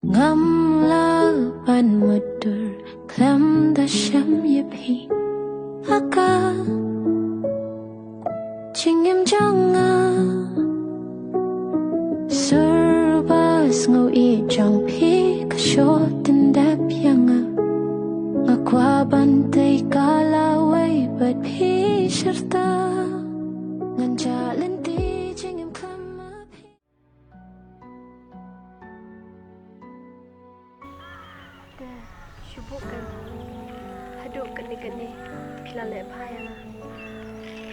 ngắm lá ban mudur klam da sham yepi aka chingem jonga surbas ngau I jong pi ka shot and dap yanga ngakwa bantai kalaway but pi sharta nganjalan ti chingem klam Syubukkan hadukkan ni pila lepai yang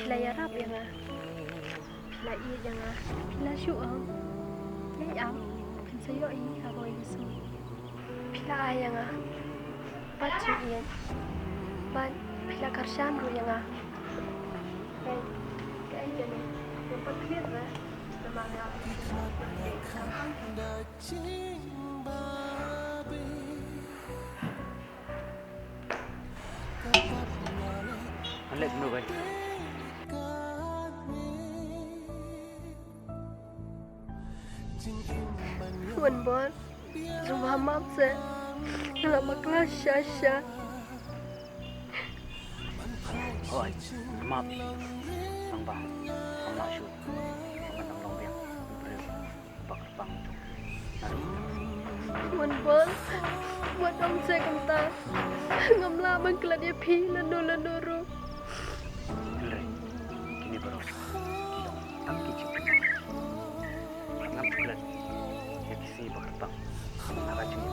pila yarap yang pila I yang pila syuam am sayo I haboy isu pila yang bacu ian ban pila karsam ru yang kayak jadi tempat clear lah namanya Alek dulu baik. Wan bon, rumah maaf saya, dalam kelas Syasha. Oh, maaf. Bang bang, bang masuk. Bang tolong biang. Beri bakar bang. Wan bon, buat dong saya kental. Ngamla bangklat dia pi landu. Andre, kini baru. Kidong, tam kicip. Ngam bulan. Ya kisi bakar bang. Agak cuma.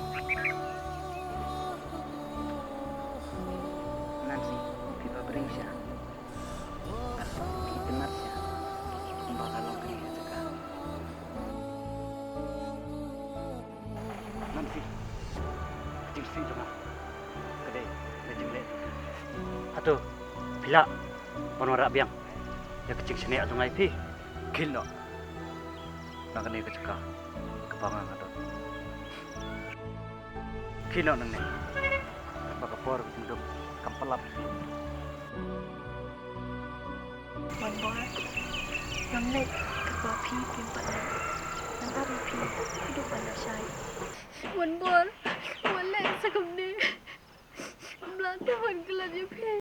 Nanti kita berisya. Kita nasya. Bakal lagi juga. Nanti. Kicip juga. Kedai, lejeng. Atuh, bila orang rak biang, ya kecil sini atau ngai pi, kilo, nak kena keceka, kebangan atau kilo neng, bakapor hidup kampelap. Wan bon, yang lek ketua pi pimpat yang hari pi hidup anda syai. Wan bon, wan lek sekam ni, belanja wan kelas dia pi.